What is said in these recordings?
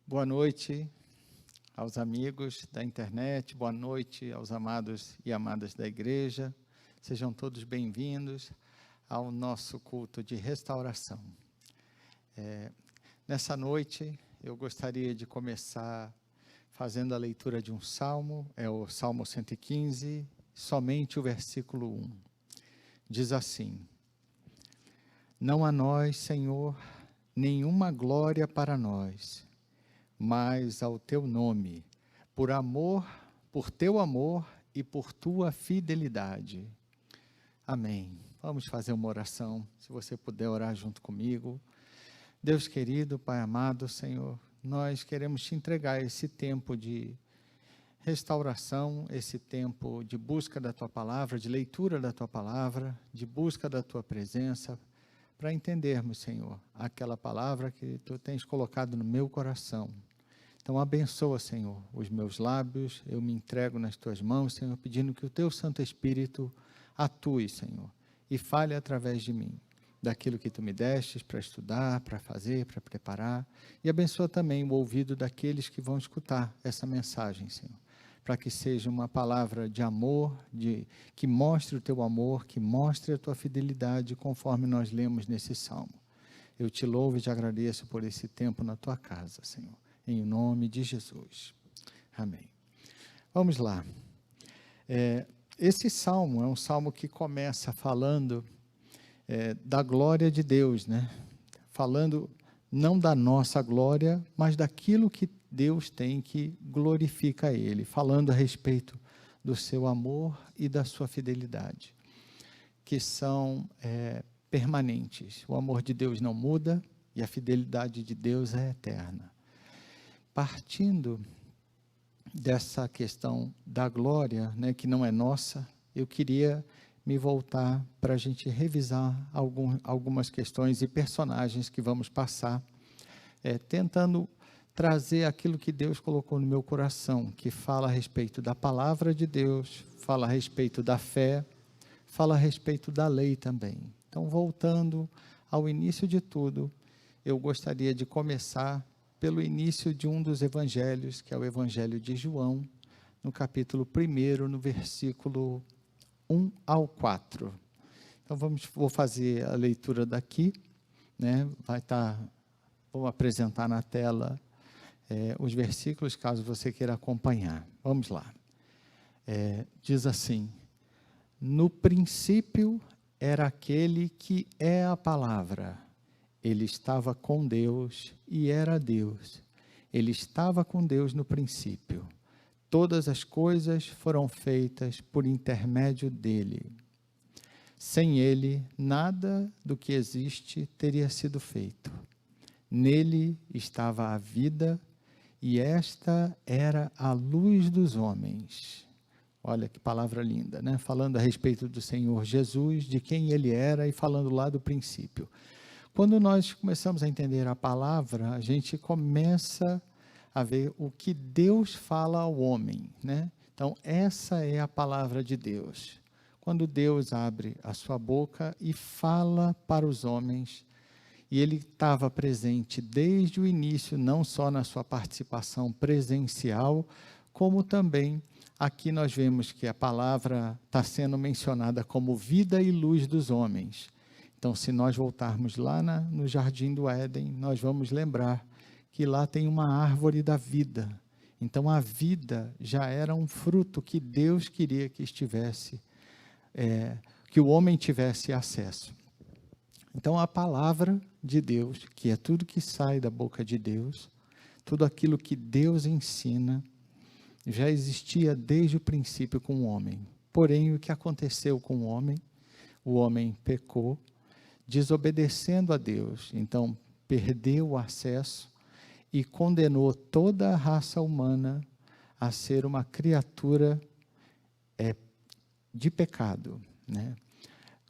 Boa noite aos amigos da internet, boa noite aos amados e amadas da igreja. Sejam todos bem-vindos ao nosso culto de restauração. Nessa noite, eu gostaria de começar fazendo a leitura de um salmo, é o Salmo 115, somente o versículo 1. Diz assim: Não a nós, Senhor, nenhuma glória para nós, mas ao teu nome, por teu amor e por tua fidelidade. Amém. Vamos fazer uma oração, se você puder orar junto comigo. Deus querido, Pai amado, Senhor, nós queremos te entregar esse tempo de restauração, esse tempo de busca da tua palavra, de leitura da tua palavra, de busca da tua presença, para entendermos, Senhor, aquela palavra que tu tens colocado no meu coração. Então, abençoa, Senhor, os meus lábios, eu me entrego nas tuas mãos, Senhor, pedindo que o teu Santo Espírito atue, Senhor, e fale através de mim, daquilo que tu me destes para estudar, para fazer, para preparar, e abençoa também o ouvido daqueles que vão escutar essa mensagem, Senhor, para que seja uma palavra de amor, que mostre o teu amor, que mostre a tua fidelidade, conforme nós lemos nesse salmo. Eu te louvo e te agradeço por esse tempo na tua casa, Senhor, em nome de Jesus. Amém. Vamos lá. Esse salmo é um salmo que começa falando da glória de Deus, né? Falando não da nossa glória, mas daquilo que Deus tem que glorifica Ele, falando a respeito do seu amor e da sua fidelidade, que são permanentes. O amor de Deus não muda e a fidelidade de Deus é eterna. Partindo dessa questão da glória, né, que não é nossa, eu queria me voltar para a gente revisar algumas questões e personagens que vamos passar, tentando trazer aquilo que Deus colocou no meu coração, que fala a respeito da palavra de Deus, fala a respeito da fé, fala a respeito da lei também. Então, voltando ao início de tudo, eu gostaria de começar pelo início de um dos evangelhos, que é o Evangelho de João, no capítulo 1, no versículo 1 ao 4. Então, vou fazer a leitura daqui, né? Vou apresentar na tela os versículos, caso você queira acompanhar. Vamos lá. Diz assim: No princípio era aquele que é a palavra. Ele estava com Deus e era Deus. Ele estava com Deus no princípio. Todas as coisas foram feitas por intermédio dele. Sem ele, nada do que existe teria sido feito. Nele estava a vida, e esta era a luz dos homens. Olha que palavra linda, né? Falando a respeito do Senhor Jesus, de quem ele era, e falando lá do princípio. Quando nós começamos a entender a palavra, a gente começa a ver o que Deus fala ao homem, né? Então, essa é a palavra de Deus. Quando Deus abre a sua boca e fala para os homens, e ele estava presente desde o início, não só na sua participação presencial, como também aqui nós vemos que a palavra está sendo mencionada como vida e luz dos homens. Então, se nós voltarmos lá no Jardim do Éden, nós vamos lembrar que lá tem uma árvore da vida. Então, a vida já era um fruto que Deus queria que estivesse, que o homem tivesse acesso. Então, a palavra de Deus, que é tudo que sai da boca de Deus, tudo aquilo que Deus ensina, já existia desde o princípio com o homem. Porém, o que aconteceu com o homem pecou, desobedecendo a Deus, então perdeu o acesso e condenou toda a raça humana a ser uma criatura de pecado, né?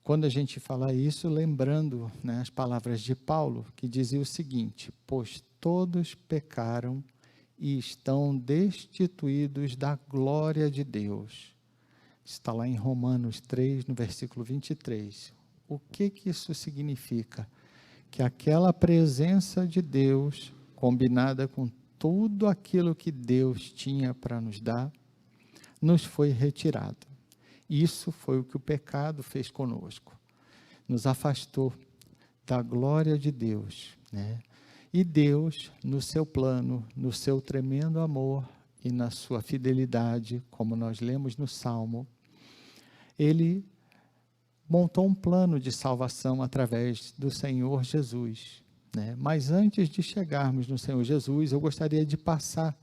Quando a gente fala isso, lembrando, né, as palavras de Paulo, que dizia o seguinte: pois todos pecaram e estão destituídos da glória de Deus. Está lá em Romanos 3, no versículo 23. O que isso significa? Que aquela presença de Deus, combinada com tudo aquilo que Deus tinha para nos dar, nos foi retirado. Isso foi o que o pecado fez conosco. Nos afastou da glória de Deus, né? E Deus, no seu plano, no seu tremendo amor e na sua fidelidade, como nós lemos no Salmo, Ele montou um plano de salvação através do Senhor Jesus, né? Mas antes de chegarmos no Senhor Jesus, eu gostaria de passar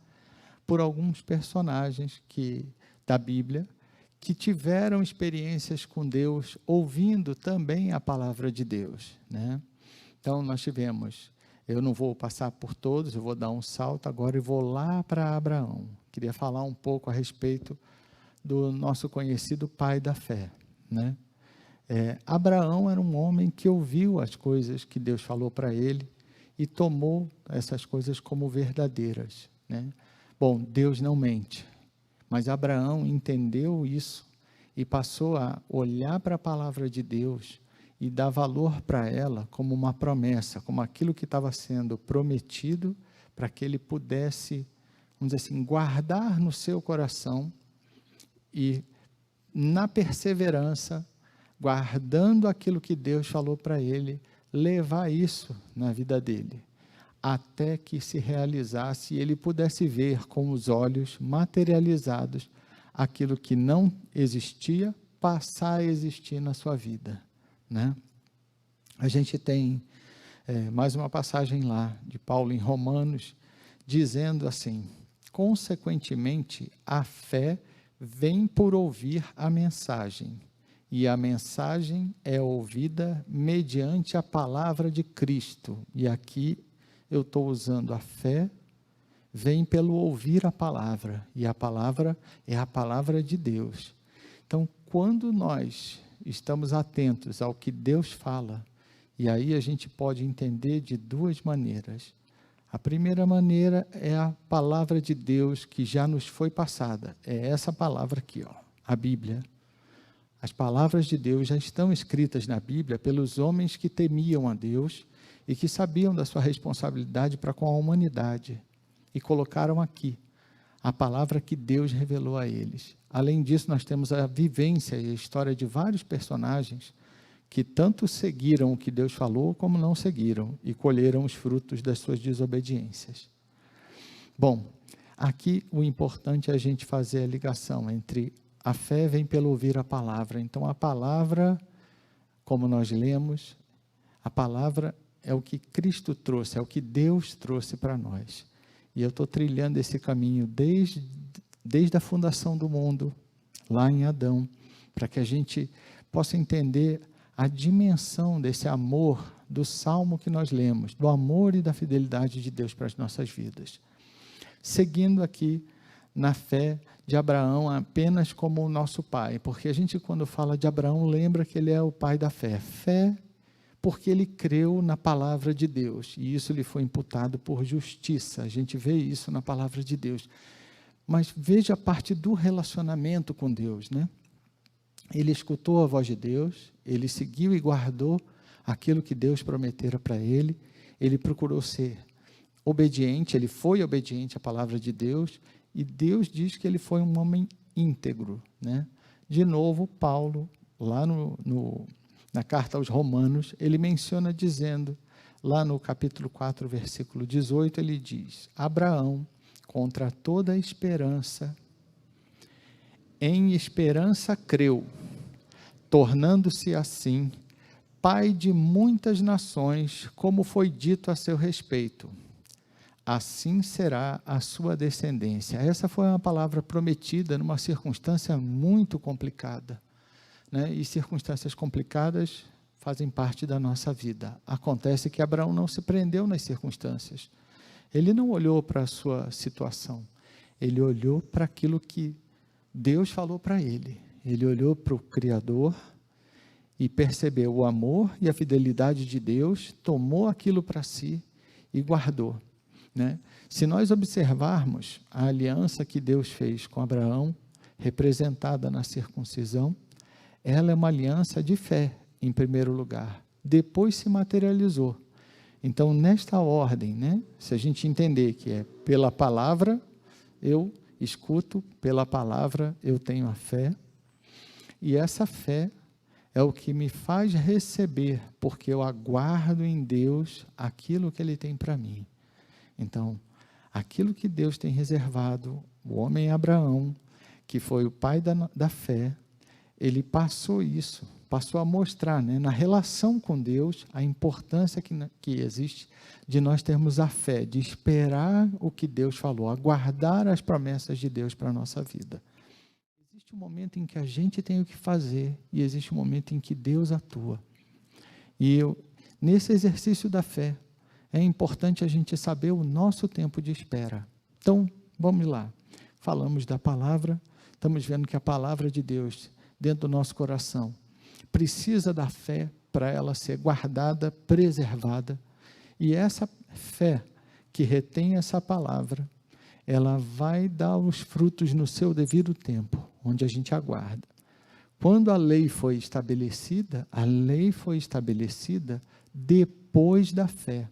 por alguns personagens da Bíblia que tiveram experiências com Deus, ouvindo também a palavra de Deus, né? Então, nós tivemos, eu não vou passar por todos, eu vou dar um salto agora e vou lá para Abraão. Queria falar um pouco a respeito do nosso conhecido pai da fé, né? Abraão era um homem que ouviu as coisas que Deus falou para ele e tomou essas coisas como verdadeiras, né? Bom, Deus não mente, mas Abraão entendeu isso e passou a olhar para a palavra de Deus e dar valor para ela como uma promessa, como aquilo que estava sendo prometido para que ele pudesse, vamos dizer assim, guardar no seu coração e, na perseverança, guardando aquilo que Deus falou para ele, levar isso na vida dele, até que se realizasse e ele pudesse ver com os olhos materializados aquilo que não existia, passar a existir na sua vida, né? A gente tem mais uma passagem lá de Paulo em Romanos, dizendo assim: consequentemente, a fé vem por ouvir a mensagem, e a mensagem é ouvida mediante a palavra de Cristo. E aqui eu estou usando a fé, vem pelo ouvir a palavra, e a palavra é a palavra de Deus. Então, quando nós estamos atentos ao que Deus fala, e aí a gente pode entender de duas maneiras. A primeira maneira é a palavra de Deus que já nos foi passada. É essa palavra aqui, ó, a Bíblia. As palavras de Deus já estão escritas na Bíblia pelos homens que temiam a Deus e que sabiam da sua responsabilidade para com a humanidade. E colocaram aqui a palavra que Deus revelou a eles. Além disso, nós temos a vivência e a história de vários personagens que tanto seguiram o que Deus falou, como não seguiram, e colheram os frutos das suas desobediências. Bom, aqui o importante é a gente fazer a ligação entre a fé vem pelo ouvir a palavra. Então, a palavra, como nós lemos, a palavra é o que Cristo trouxe, é o que Deus trouxe para nós. E eu estou trilhando esse caminho desde a fundação do mundo, lá em Adão, para que a gente possa entender a dimensão desse amor, do salmo que nós lemos, do amor e da fidelidade de Deus para as nossas vidas. Seguindo aqui na fé de Abraão apenas como o nosso pai, porque a gente, quando fala de Abraão, lembra que ele é o pai da fé. Fé porque ele creu na palavra de Deus, e isso lhe foi imputado por justiça. A gente vê isso na palavra de Deus. Mas veja a parte do relacionamento com Deus, né? Ele escutou a voz de Deus, ele seguiu e guardou aquilo que Deus prometera para ele, ele procurou ser obediente, ele foi obediente à palavra de Deus, e Deus diz que ele foi um homem íntegro, né? De novo, Paulo, lá na carta aos Romanos, ele menciona dizendo, lá no capítulo 4, versículo 18, ele diz: Abraão, contra toda a esperança, em esperança creu, tornando-se assim pai de muitas nações, como foi dito a seu respeito. Assim será a sua descendência. Essa foi uma palavra prometida numa circunstância muito complicada, né? E circunstâncias complicadas fazem parte da nossa vida. Acontece que Abraão não se prendeu nas circunstâncias. Ele não olhou para a sua situação. Ele olhou para aquilo que Deus falou para ele. Ele olhou para o Criador e percebeu o amor e a fidelidade de Deus, tomou aquilo para si e guardou, né? Se nós observarmos a aliança que Deus fez com Abraão, representada na circuncisão, ela é uma aliança de fé, em primeiro lugar. Depois se materializou. Então, nesta ordem, né, se a gente entender que é pela palavra, eu escuto, pela palavra eu tenho a fé, e essa fé é o que me faz receber, porque eu aguardo em Deus aquilo que Ele tem para mim. Então, aquilo que Deus tem reservado, o homem Abraão, que foi o pai da fé, ele passou isso, passou a mostrar, né, na relação com Deus, a importância que existe de nós termos a fé, de esperar o que Deus falou, aguardar as promessas de Deus para a nossa vida. Existe um momento em que a gente tem o que fazer e existe um momento em que Deus atua. E nesse exercício da fé, é importante a gente saber o nosso tempo de espera. Então, vamos lá. Falamos da palavra, estamos vendo que a palavra de Deus, dentro do nosso coração, precisa da fé para ela ser guardada, preservada. E essa fé que retém essa palavra, ela vai dar os frutos no seu devido tempo, onde a gente aguarda. Quando a lei foi estabelecida depois da fé.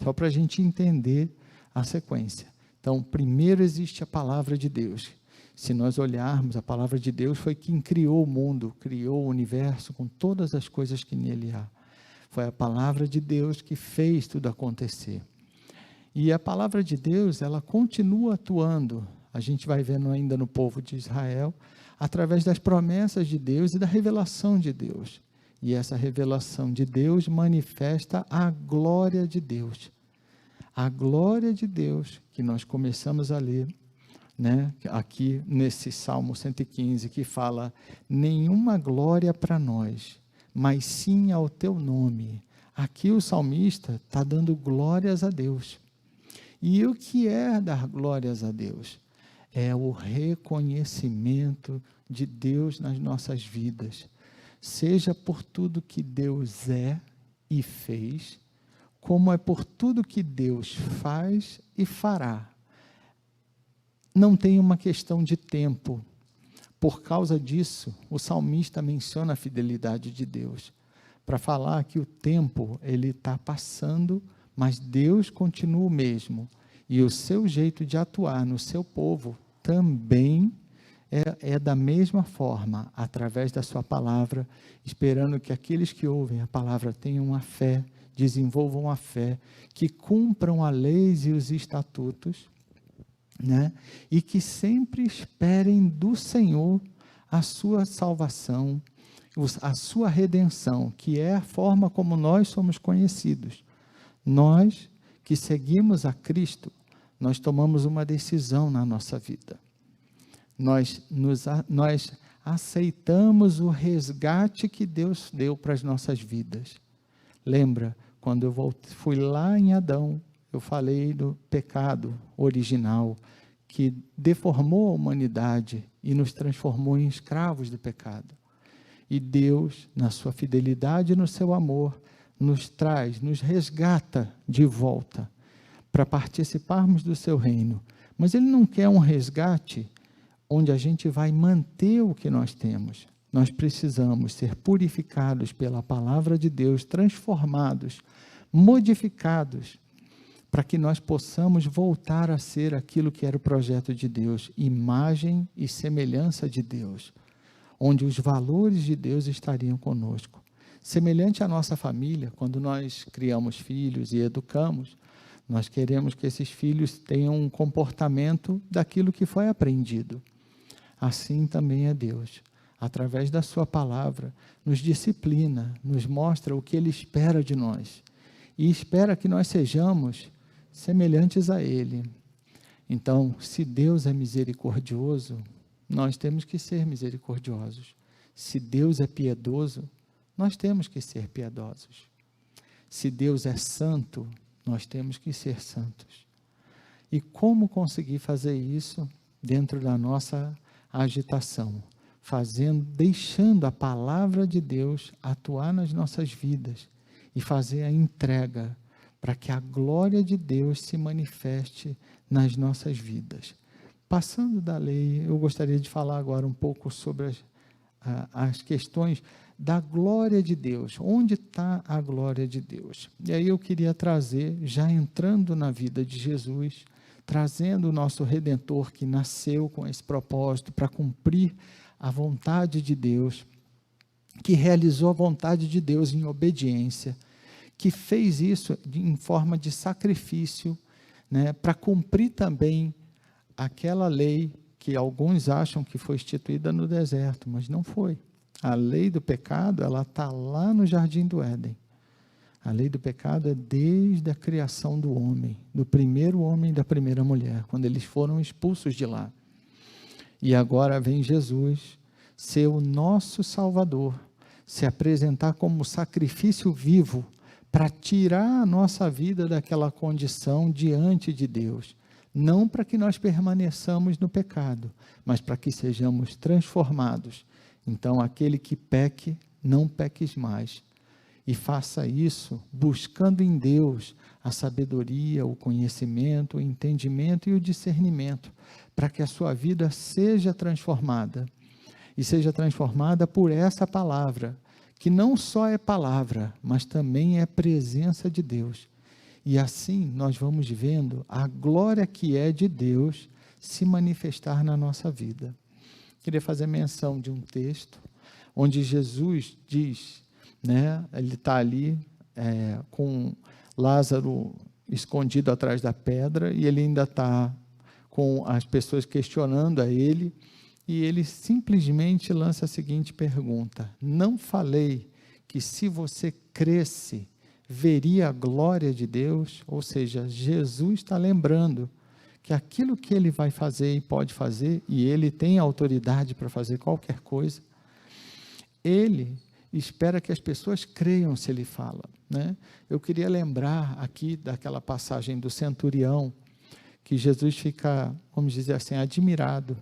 Só para a gente entender a sequência. Então, primeiro existe a palavra de Deus. Se nós olharmos, a palavra de Deus foi quem criou o mundo, criou o universo com todas as coisas que nele há. Foi a palavra de Deus que fez tudo acontecer. E a palavra de Deus, ela continua atuando. A gente vai vendo ainda no povo de Israel, através das promessas de Deus e da revelação de Deus. E essa revelação de Deus manifesta a glória de Deus. A glória de Deus, que nós começamos a ler, né, aqui nesse Salmo 115, que fala, nenhuma glória para nós, mas sim ao teu nome. Aqui o salmista está dando glórias a Deus. E o que é dar glórias a Deus? É o reconhecimento de Deus nas nossas vidas. Seja por tudo que Deus é e fez, como é por tudo que Deus faz e fará. Não tem uma questão de tempo. Por causa disso, o salmista menciona a fidelidade de Deus, para falar que o tempo ele está passando, mas Deus continua o mesmo. E o seu jeito de atuar no seu povo também é da mesma forma, através da sua palavra, esperando que aqueles que ouvem a palavra tenham a fé, desenvolvam a fé, que cumpram a lei e os estatutos, né? E que sempre esperem do Senhor a sua salvação, a sua redenção, que é a forma como nós somos conhecidos. Nós que seguimos a Cristo, nós tomamos uma decisão na nossa vida. Nós aceitamos o resgate que Deus deu para as nossas vidas. Lembra, quando eu fui lá em Adão, eu falei do pecado original, que deformou a humanidade e nos transformou em escravos do pecado. E Deus, na sua fidelidade e no seu amor, nos traz, nos resgata de volta, para participarmos do seu reino. Mas Ele não quer um resgate onde a gente vai manter o que nós temos. Nós precisamos ser purificados pela palavra de Deus, transformados, modificados, para que nós possamos voltar a ser aquilo que era o projeto de Deus, imagem e semelhança de Deus, onde os valores de Deus estariam conosco. Semelhante à nossa família, quando nós criamos filhos e educamos, nós queremos que esses filhos tenham um comportamento daquilo que foi aprendido. Assim também é Deus. Através da sua palavra, nos disciplina, nos mostra o que Ele espera de nós. E espera que nós sejamos semelhantes a Ele. Então, se Deus é misericordioso, nós temos que ser misericordiosos. Se Deus é piedoso, nós temos que ser piedosos. Se Deus é santo, nós temos que ser santos. E como conseguir fazer isso dentro da nossa agitação? Deixando a palavra de Deus atuar nas nossas vidas e fazer a entrega para que a glória de Deus se manifeste nas nossas vidas. Passando da lei, eu gostaria de falar agora um pouco sobre as questões da glória de Deus. Onde está a glória de Deus? E aí eu queria trazer, já entrando na vida de Jesus, trazendo o nosso Redentor que nasceu com esse propósito para cumprir a vontade de Deus, que realizou a vontade de Deus em obediência, que fez isso em forma de sacrifício, né, para cumprir também aquela lei que alguns acham que foi instituída no deserto, mas não foi. A lei do pecado, ela está lá no Jardim do Éden. A lei do pecado é desde a criação do homem, do primeiro homem e da primeira mulher, quando eles foram expulsos de lá. E agora vem Jesus, ser o nosso Salvador, se apresentar como sacrifício vivo, para tirar a nossa vida daquela condição diante de Deus. Não para que nós permaneçamos no pecado, mas para que sejamos transformados. Então, aquele que peque, não peques mais. E faça isso buscando em Deus a sabedoria, o conhecimento, o entendimento e o discernimento, para que a sua vida seja transformada. E seja transformada por essa palavra, que não só é palavra, mas também é presença de Deus. E assim nós vamos vendo a glória que é de Deus se manifestar na nossa vida. Queria fazer menção de um texto, onde Jesus diz, né, ele está ali com Lázaro escondido atrás da pedra, e ele ainda está com as pessoas questionando a ele, e ele simplesmente lança a seguinte pergunta: não falei que se você cresce, veria a glória de Deus? Ou seja, Jesus está lembrando que aquilo que ele vai fazer e pode fazer, e ele tem autoridade para fazer qualquer coisa, ele espera que as pessoas creiam se ele fala, né? Eu queria lembrar aqui daquela passagem do centurião, que Jesus fica, vamos dizer assim, admirado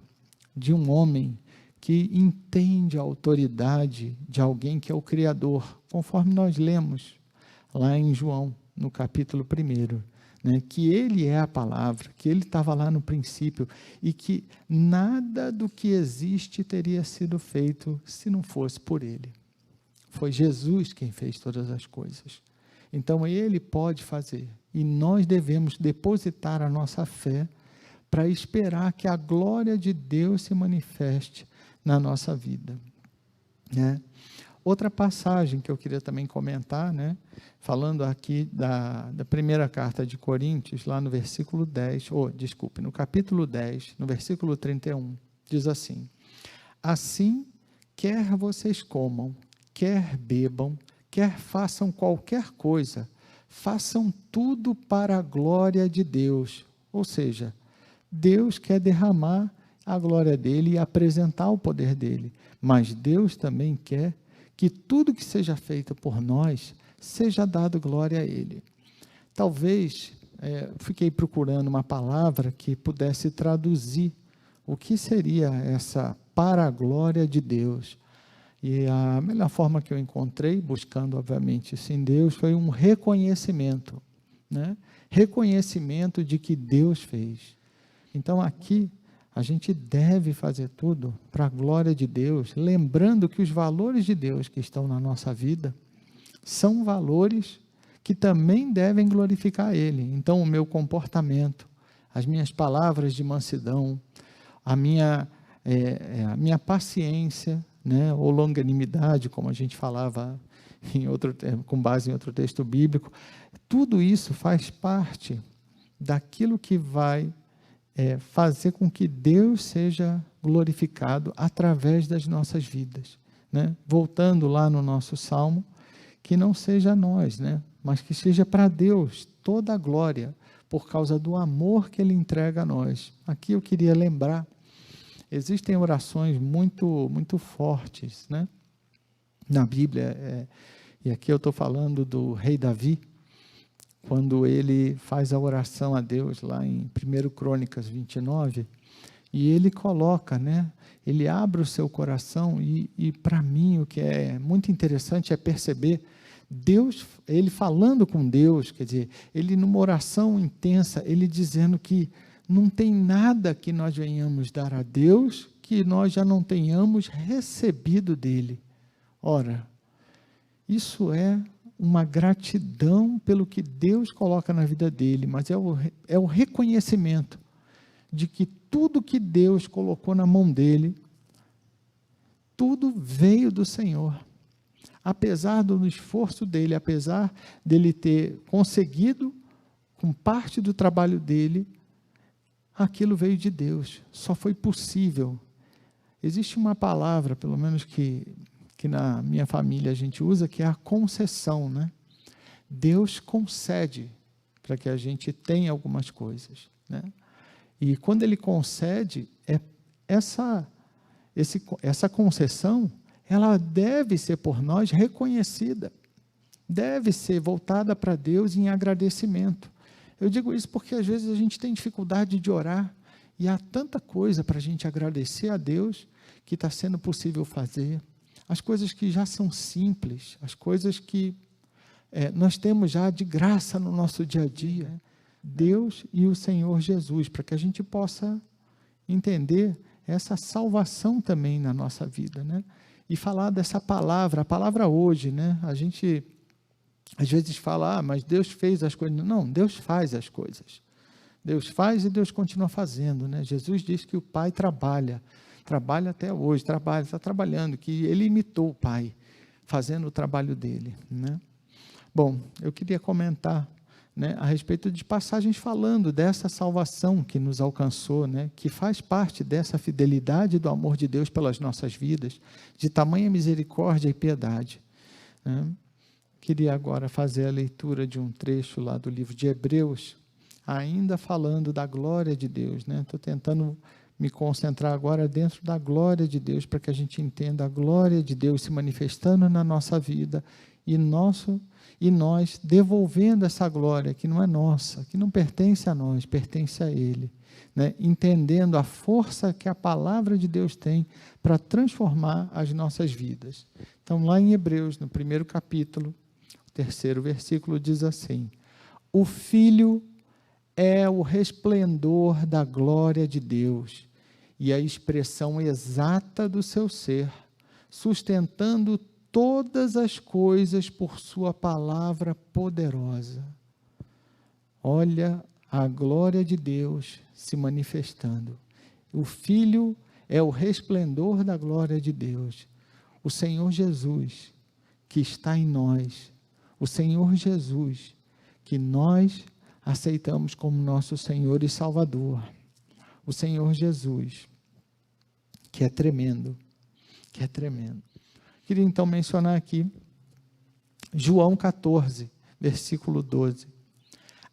de um homem que entende a autoridade de alguém que é o Criador, conforme nós lemos lá em João, no capítulo 1, né, que ele é a palavra, que ele estava lá no princípio, e que nada do que existe teria sido feito se não fosse por ele. Foi Jesus quem fez todas as coisas. Então, ele pode fazer, e nós devemos depositar a nossa fé para esperar que a glória de Deus se manifeste na nossa vida, né? Outra passagem que eu queria também comentar, né, falando aqui da primeira carta de Coríntios, lá no versículo 10, no capítulo 10, no versículo 31, diz assim: assim, quer vocês comam, quer bebam, quer façam qualquer coisa, façam tudo para a glória de Deus. Ou seja, Deus quer derramar a glória dele e apresentar o poder dele, mas Deus também quer que tudo que seja feito por nós seja dado glória a ele. Talvez, fiquei procurando uma palavra que pudesse traduzir o que seria essa para a glória de Deus. E a melhor forma que eu encontrei, buscando obviamente isso em Deus, foi um reconhecimento, né? Reconhecimento de que Deus fez. Então aqui a gente deve fazer tudo para a glória de Deus, lembrando que os valores de Deus que estão na nossa vida são valores que também devem glorificar Ele. Então o meu comportamento, as minhas palavras de mansidão, a minha paciência, né, ou longanimidade, como a gente falava com base em outro texto bíblico, tudo isso faz parte daquilo que vai fazer com que Deus seja glorificado através das nossas vidas, né? Voltando lá no nosso Salmo, que não seja nós, né, mas que seja para Deus toda a glória, por causa do amor que Ele entrega a nós. Aqui eu queria lembrar, existem orações muito, muito fortes, né, na Bíblia, e aqui eu estou falando do rei Davi, quando ele faz a oração a Deus, lá em 1 Crônicas 29, e ele coloca, né, ele abre o seu coração, e para mim o que é muito interessante é perceber Deus, ele falando com Deus, quer dizer, ele numa oração intensa, ele dizendo que Não tem nada que nós venhamos dar a Deus que nós já não tenhamos recebido dele. Ora, isso é uma gratidão pelo que Deus coloca na vida dele, mas é o reconhecimento de que tudo que Deus colocou na mão dele, tudo veio do Senhor. Apesar do esforço dele, apesar dele ter conseguido, com parte do trabalho dele, aquilo veio de Deus, só foi possível. Existe uma palavra, pelo menos que na minha família a gente usa, que é a concessão, né? Deus concede para que a gente tenha algumas coisas, né? E quando Ele concede, essa concessão, ela deve ser por nós reconhecida, deve ser voltada para Deus em agradecimento. Eu digo isso porque às vezes a gente tem dificuldade de orar, e há tanta coisa para a gente agradecer a Deus que está sendo possível fazer. As coisas que já são simples, as coisas que nós temos já de graça no nosso dia a dia. Deus e o Senhor Jesus, para que a gente possa entender essa salvação também na nossa vida, né? E falar dessa palavra, a palavra hoje, né? A gente às vezes fala, mas Deus fez as coisas. Não, Deus faz as coisas. Deus faz e Deus continua fazendo, né? Jesus diz que o Pai trabalha até hoje, está trabalhando, que ele imitou o Pai, fazendo o trabalho dele, né? Bom, eu queria comentar, né, a respeito de passagens falando dessa salvação que nos alcançou, né, que faz parte dessa fidelidade do amor de Deus pelas nossas vidas, de tamanha misericórdia e piedade, né? Queria agora fazer a leitura de um trecho lá do livro de Hebreus, ainda falando da glória de Deus, né? Estou tentando me concentrar agora dentro da glória de Deus, para que a gente entenda a glória de Deus se manifestando na nossa vida, e nós devolvendo essa glória que não é nossa, que não pertence a nós, pertence a Ele, né? Entendendo a força que a palavra de Deus tem para transformar as nossas vidas. Então, lá em Hebreus, no 1º capítulo, o 3º versículo diz assim: o Filho é o resplendor da glória de Deus e a expressão exata do seu ser, sustentando todas as coisas por sua palavra poderosa. Olha a glória de Deus se manifestando. O Filho é o resplendor da glória de Deus. O Senhor Jesus, que está em nós. O Senhor Jesus, que nós aceitamos como nosso Senhor e Salvador. O Senhor Jesus, que é tremendo, que é tremendo. Queria então mencionar aqui João 14, versículo 12.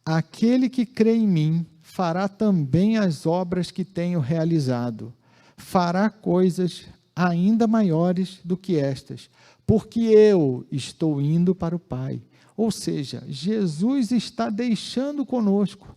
Aquele que crê em mim fará também as obras que tenho realizado, fará coisas ainda maiores do que estas, porque eu estou indo para o Pai. Ou seja, Jesus está deixando conosco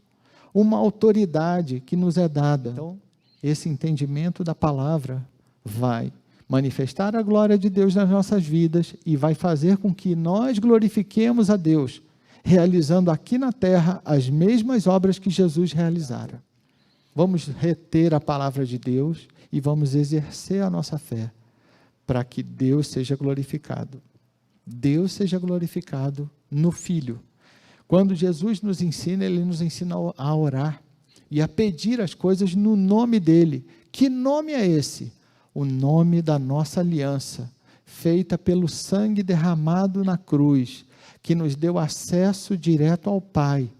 uma autoridade que nos é dada. Então, esse entendimento da palavra vai manifestar a glória de Deus nas nossas vidas e vai fazer com que nós glorifiquemos a Deus, realizando aqui na terra as mesmas obras que Jesus realizara. Vamos reter a palavra de Deus e vamos exercer a nossa fé para que Deus seja glorificado. Deus seja glorificado no Filho. Quando Jesus nos ensina, Ele nos ensina a orar e a pedir as coisas no nome dEle. Que nome é esse? O nome da nossa aliança, feita pelo sangue derramado na cruz, que nos deu acesso direto ao Pai,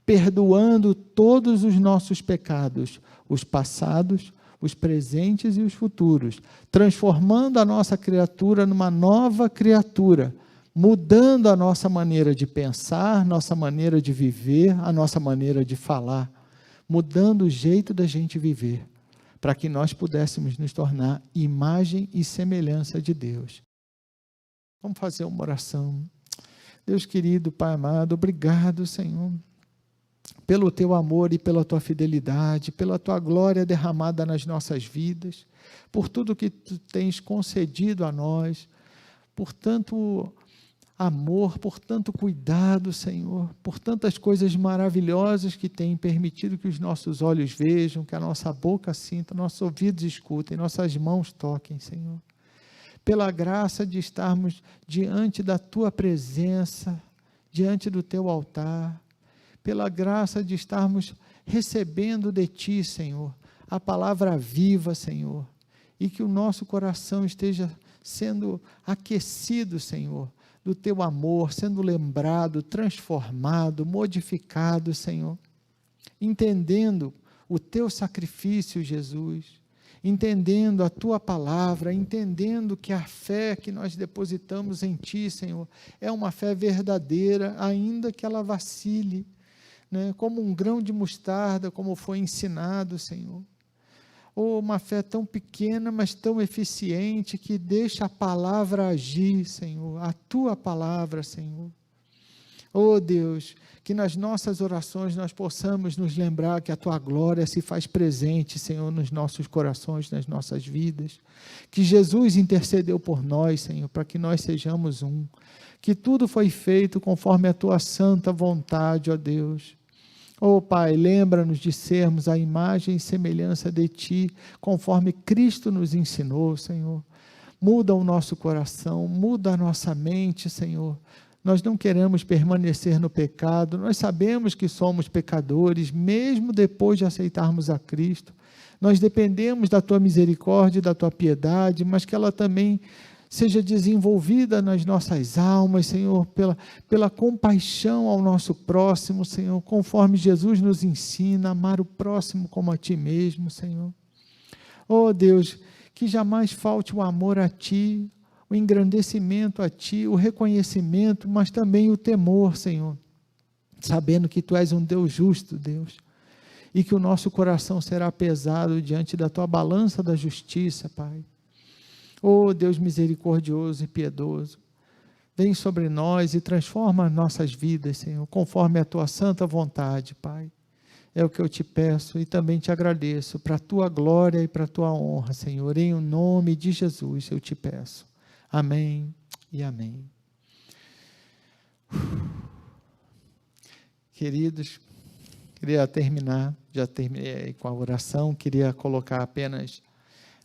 perdoando todos os nossos pecados, os passados, os presentes e os futuros, transformando a nossa criatura numa nova criatura, mudando a nossa maneira de pensar, nossa maneira de viver, a nossa maneira de falar, mudando o jeito da gente viver, para que nós pudéssemos nos tornar imagem e semelhança de Deus. Vamos fazer uma oração. Deus querido, Pai amado, obrigado, Senhor, pelo Teu amor e pela Tua fidelidade, pela Tua glória derramada nas nossas vidas, por tudo que Tu tens concedido a nós, por tanto amor, por tanto cuidado, Senhor, por tantas coisas maravilhosas que tem permitido que os nossos olhos vejam, que a nossa boca sinta, nossos ouvidos escutem, nossas mãos toquem, Senhor. Pela graça de estarmos diante da Tua presença, diante do Teu altar, pela graça de estarmos recebendo de Ti, Senhor, a palavra viva, Senhor, e que o nosso coração esteja sendo aquecido, Senhor, do Teu amor, sendo lembrado, transformado, modificado, Senhor, entendendo o Teu sacrifício, Jesus, entendendo a Tua palavra, entendendo que a fé que nós depositamos em Ti, Senhor, é uma fé verdadeira, ainda que ela vacile, né, como um grão de mostarda, como foi ensinado, Senhor. Ou uma fé tão pequena, mas tão eficiente, que deixa a palavra agir, Senhor, a Tua palavra, Senhor. Oh Deus, que nas nossas orações nós possamos nos lembrar que a Tua glória se faz presente, Senhor, nos nossos corações, nas nossas vidas. Que Jesus intercedeu por nós, Senhor, para que nós sejamos um. Que tudo foi feito conforme a Tua santa vontade, ó Deus. Oh Pai, lembra-nos de sermos a imagem e semelhança de Ti, conforme Cristo nos ensinou, Senhor. Muda o nosso coração, muda a nossa mente, Senhor. Nós não queremos permanecer no pecado, nós sabemos que somos pecadores, mesmo depois de aceitarmos a Cristo. Nós dependemos da Tua misericórdia e da Tua piedade, mas que ela também seja desenvolvida nas nossas almas, Senhor, pela compaixão ao nosso próximo, Senhor, conforme Jesus nos ensina, amar o próximo como a Ti mesmo, Senhor. Oh Deus, que jamais falte o amor a Ti, o engrandecimento a Ti, o reconhecimento, mas também o temor, Senhor, sabendo que Tu és um Deus justo, Deus, e que o nosso coração será pesado diante da Tua balança da justiça, Pai. Oh Deus misericordioso e piedoso, vem sobre nós e transforma as nossas vidas, Senhor, conforme a Tua santa vontade, Pai. É o que eu Te peço e também Te agradeço, para a Tua glória e para a Tua honra, Senhor, em o nome de Jesus eu Te peço. Amém e amém. Queridos, queria terminar, já terminei com a oração, queria colocar apenas,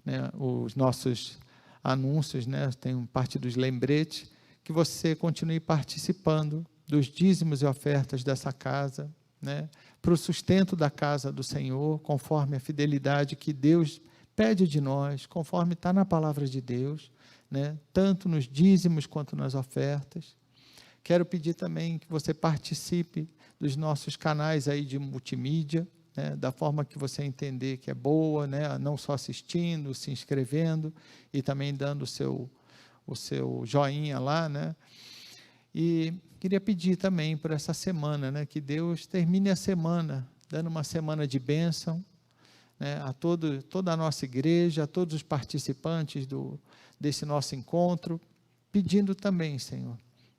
né, os nossos anúncios, né, tem parte dos lembretes, que você continue participando dos dízimos e ofertas dessa casa, né, para o sustento da casa do Senhor, conforme a fidelidade que Deus pede de nós, conforme está na palavra de Deus, né, tanto nos dízimos quanto nas ofertas. Quero pedir também que você participe dos nossos canais aí de multimídia, né, da forma que você entender que é boa, né, não só assistindo, se inscrevendo e também dando o seu joinha lá, né. E queria pedir também por essa semana, né, que Deus termine a semana, dando uma semana de bênção, né, a toda a nossa igreja, a todos os participantes desse nosso encontro, pedindo também, Senhor,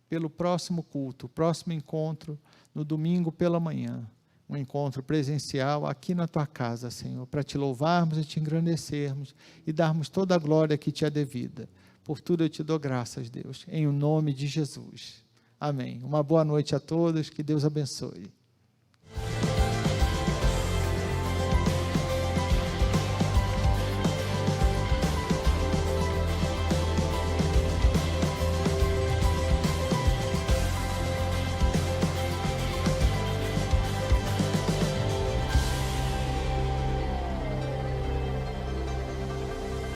pelo próximo culto, próximo encontro, no domingo pela manhã, um encontro presencial aqui na Tua casa, Senhor, para Te louvarmos e Te engrandecermos e darmos toda a glória que Te é devida. Por tudo eu Te dou graças, Deus, em o nome de Jesus. Amém. Uma boa noite a todos, que Deus abençoe.